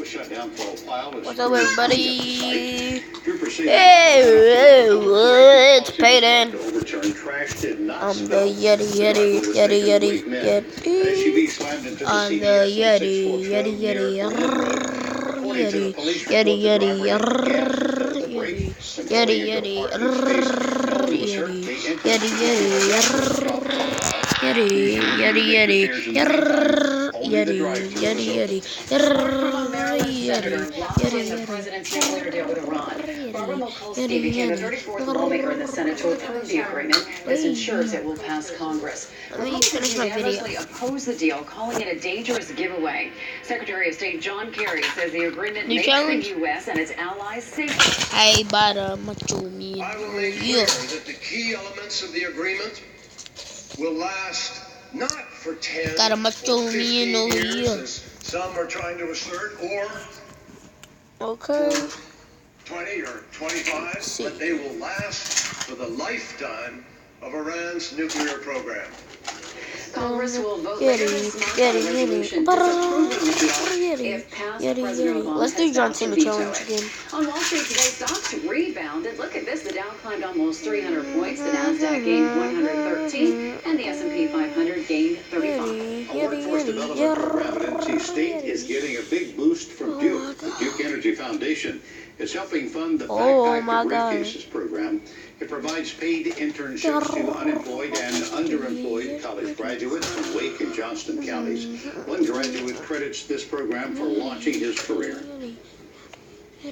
shut down for a while. What's up, everybody? Hey, it's Peyton. I'm the Yeti. I'm the lawmaker in the Senate to approve the agreement. This ensures it will pass Congress. Let me finish my video. Oppose the deal, calling it a dangerous giveaway. Secretary of State John Kerry says the agreement New makes challenge? the U.S. and its allies safer. Hey, bada macho me. I will make clear that the key elements of the agreement will last not for 10 Got a or macho 15 me over years, here. as some are trying to assert, or Okay. 20 or 25, but they will last for the lifetime of Iran's nuclear program. Congress will vote later this month on a resolution disapproving the deal if passed. President Obama Let's do has John vowed to Cena veto challenge it. again. On Wall Street today, stocks rebounded. Look at this. The Dow climbed almost 300 points. The Nasdaq gained 113, and the S&P 500 gained 35. A workforce development program at NC State is getting a big boost from Duke. The Duke Energy Foundation is helping fund the Backpacker Briefcases program. It provides paid internships to unemployed and underemployed college graduates from Wake and Johnston counties. One graduate credits this program for launching his career.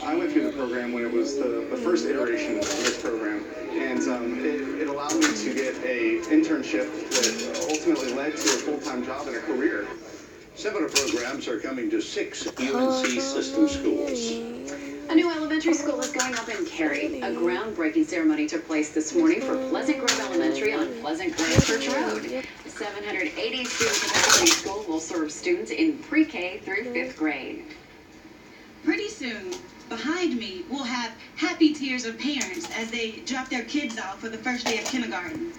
I went through the program when it was the first iteration of this program, and it allowed me to get an internship that ultimately led to a full-time job and a career. Similar programs are coming to 6 UNC system schools. A new elementary school is going up in Cary. A groundbreaking ceremony took place this morning for Pleasant Grove Elementary on Pleasant Grove Church Road. The 780 student capacity school will serve students in pre-K through 5th grade. Pretty soon, behind me, we'll have happy tears of parents as they drop their kids off for the first day of kindergarten.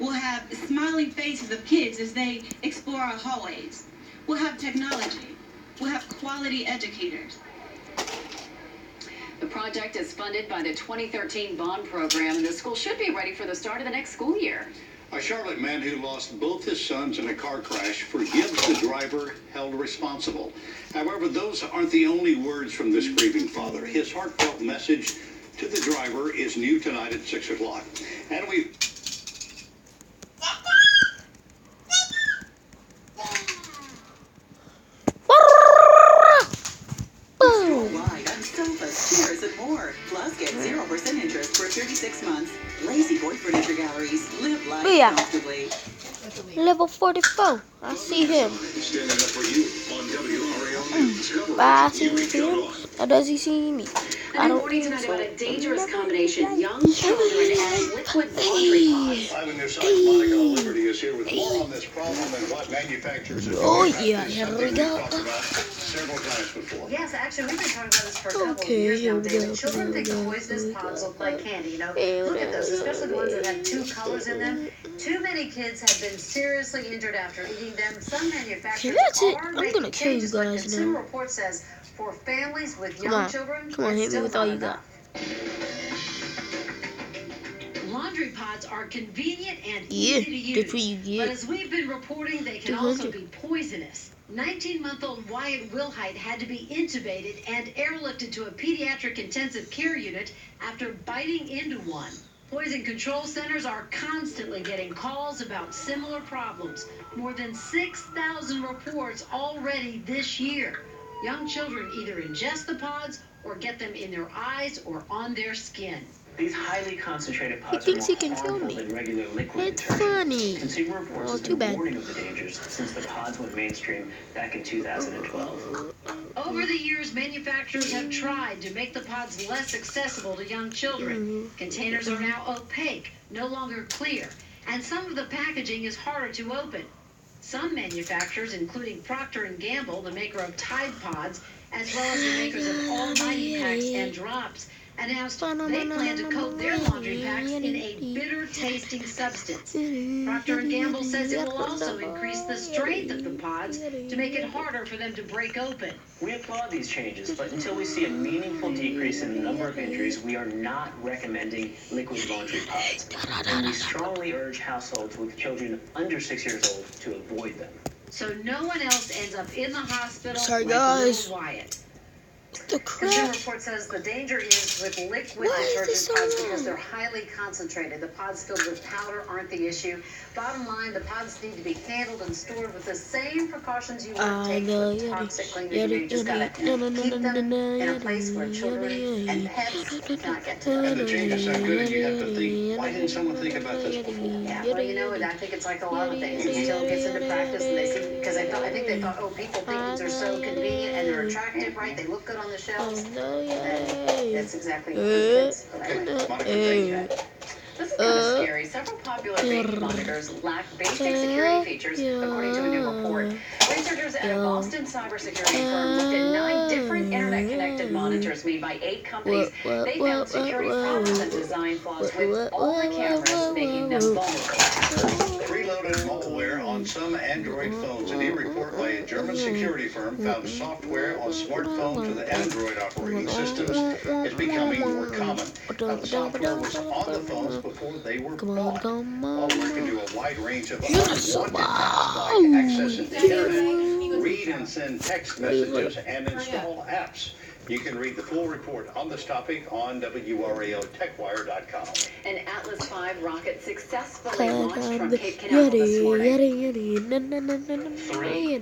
We'll have smiling faces of kids as they explore our hallways. We'll have technology. We'll have quality educators. The project is funded by the 2013 bond program, and the school should be ready for the start of the next school year. A Charlotte man who lost both his sons in a car crash forgives the driver held responsible. However, those aren't the only words from this grieving father. His heartfelt message to the driver is new tonight at 6 o'clock. And we... Chairs and more. Plus, get 0% interest for 36 months. Lazy Boy Furniture Galleries. Live life comfortably. Level 44. I see him. Standing up for you on WRAL News. I see him. Now does he see me? A new warning tonight about a dangerous combination: young children and liquid laundry pods. Eyewitness Monica Liberty is here with more on this problem and what manufacturers are doing. Oh yeah, here we go. Several times before. Yes, actually, we've been talking about this for a couple of years now, David. Children think the poisonous pods look like candy. You know, look at those, especially the ones that have 2 colors in them. Too many kids have been seriously injured after eating them. Some manufacturers are making changes, but Consumer Report says for families with young children, Come on, hit me with all you got. Laundry pods are convenient and Yeah, easy to that's what you use, get. but as we've been reporting, they can also be poisonous. 19-month-old Wyatt Wilhite had to be intubated and airlifted to a pediatric intensive care unit after biting into one. Poison control centers are constantly getting calls about similar problems. More than 6,000 reports already this year. Young children either ingest the pods or get them in their eyes or on their skin. These highly concentrated pods He thinks are he can more kill harmful me. than regular liquid It's detergent. funny. Consumer Reports has too been bad. warning of the dangers since the pods went mainstream back in 2012. Over the years, manufacturers have tried to make the pods less accessible to young children. Containers are now opaque, no longer clear, and some of the packaging is harder to open. Some manufacturers, including Procter & Gamble, the maker of Tide Pods, as well as the makers of Almighty Packs and Drops, announced they plan to coat their laundry packs in a bitter-tasting substance. Procter & Gamble says it will also increase the strength of the pods to make it harder for them to break open. We applaud these changes, but until we see a meaningful decrease in the number of injuries, we are not recommending liquid laundry pods. And we strongly urge households with children under 6 years old to avoid them. So no one else ends up in the hospital Sorry, like guys. little Wyatt. The Consumer crap. Report says the danger is with liquid Why is this detergent so pods long? because they're highly concentrated. The pods filled with powder aren't the issue. Bottom line, the pods need to be handled and stored with the same precautions you want to take with toxic cleaners. You just gotta keep them in a place where children and pets cannot get to them. And the change is so good, and you have to think, why didn't someone think about this before? Yeah, well, you know, I think it's like a lot of things. Until it gets into practice, and they see, because I think they thought, oh, people think these are so convenient and they're attractive, right? They look good on the shelves. That's exactly what kids. Okay, Monica, thank you. This is kind of scary. Several popular baby monitors lack basic security features, according to a new report. Researchers at a Boston cybersecurity firm looked at 9 different internet-connected monitors made by 8 companies. They found security problems and design flaws with all the cameras, making them vulnerable. Preloaded malware on some Android phones. A new report by a German security firm found software on smartphones with Android operating systems is becoming more common. Now, the software was on the phones before they were bought. All work can do a wide range of unwanted tasks like accessing the internet, read and send text messages, and install apps. You can read the full report on this topic on WRALTechWire.com. An Atlas V rocket successfully launched from Cape Canaveral this morning. 3,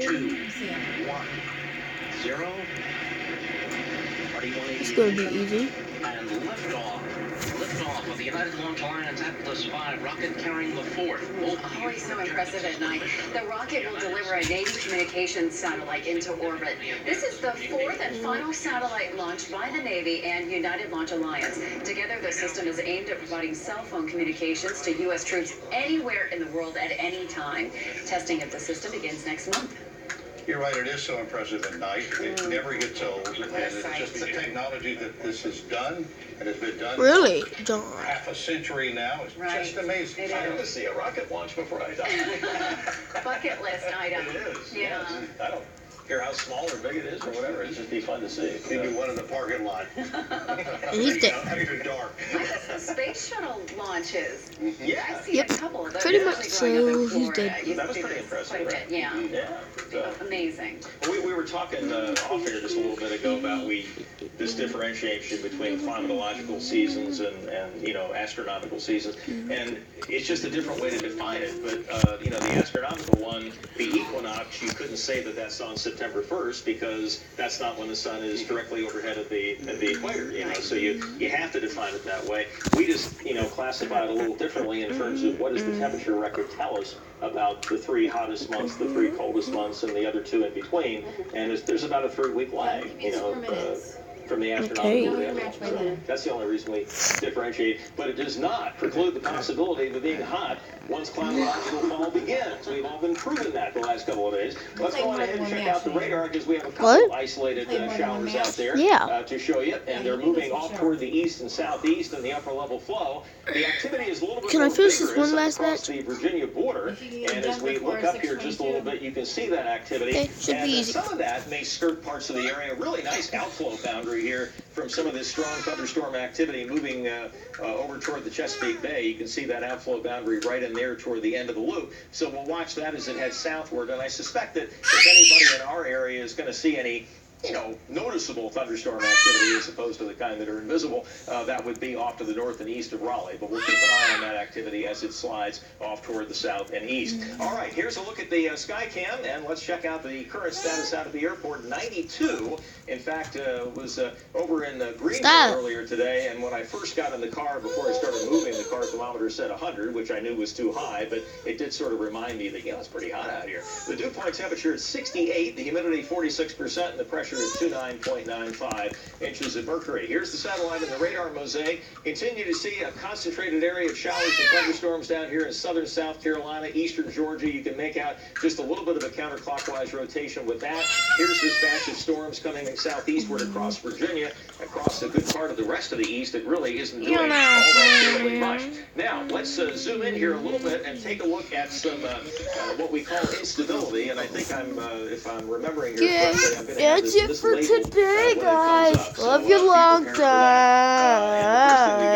2, 1, 0. It's gonna be easy. And liftoff. Liftoff of the United Launch Alliance Atlas V rocket carrying the 4th. Always so impressive at night. The rocket will deliver a Navy communications satellite into orbit. This is the 4th and final satellite launched by the Navy and United Launch Alliance. Together, the system is aimed at providing cell phone communications to U.S. troops anywhere in the world at any time. Testing of the system begins next month. You're right, it is so impressive at night. It never gets old. And it's just the technology that this has done and has been done Really, John? half a century now. It's just amazing. I want to see a rocket launch before I die. Bucket list item. It is. Yeah. I don't care how small or big it is or whatever. It's just be fun to see. Maybe one in the parking lot. After dark. The space shuttle launches. Yeah. I see a couple of those. Pretty much especially growing up so. in He's Florida. dead. I used That to was do pretty this impressive. quite a bit. Yeah. Yeah. Amazing. We were talking off air just a little bit ago about this differentiation between climatological seasons and astronomical seasons, and it's just a different way to define it. But the astronomical one, the equinox, you couldn't say that that's on September 1st because that's not when the sun is directly overhead of the equator. So you have to define it that way. We just classify it a little differently in terms of what does the temperature record tell us about the 3 hottest months, the 3 coldest months, and the other 2 in between. And there's about a 3-week lag, from the astronomical data. So that's the only reason we differentiate. But it does not preclude the possibility of it being hot once climatological fall begins. We've all been proving that the last couple of days. Let's go on ahead and check out the radar because we have a couple of isolated showers out there to show you. And they're moving off toward the east and southeast in the upper level flow. The activity is a little bit Can I finish this one last across match? the Virginia border. And as we look up here just a little bit, you can see that activity. Okay, should be easy. Some of that may skirt parts of the area. Really nice outflow boundary here from some of this strong thunderstorm activity moving over toward the Chesapeake Bay. You can see that outflow boundary right in there toward the end of the loop. So we'll watch that as it heads southward. And I suspect that if anybody in our area is going to see any noticeable thunderstorm activity as opposed to the kind that are invisible, that would be off to the north and east of Raleigh. But we'll keep an eye on that activity as it slides off toward the south and east. All right, here's a look at the sky cam, and let's check out the current status out of the airport. 92. In fact, was over in Greenville earlier today, and when I first got in the car, before I started moving, the car thermometer said 100, which I knew was too high, but it did sort of remind me that, it's pretty hot out here. The dew point temperature is 68, the humidity 46%, and the pressure pressure at 29.95 inches of mercury. Here's the satellite and the radar mosaic. Continue to see a concentrated area of showers and thunderstorms down here in southern South Carolina, eastern Georgia. You can make out just a little bit of a counterclockwise rotation with that. Here's this batch of storms coming southeastward across Virginia, across a good part of the rest of the east. It really isn't doing all that terribly much. Now, let's zoom in here a little bit and take a look at some what we call instability. And I think if I'm remembering here correctly, I'm going to have That's it this for label today, when it comes guys. up. Love So, you be long prepared for that. time.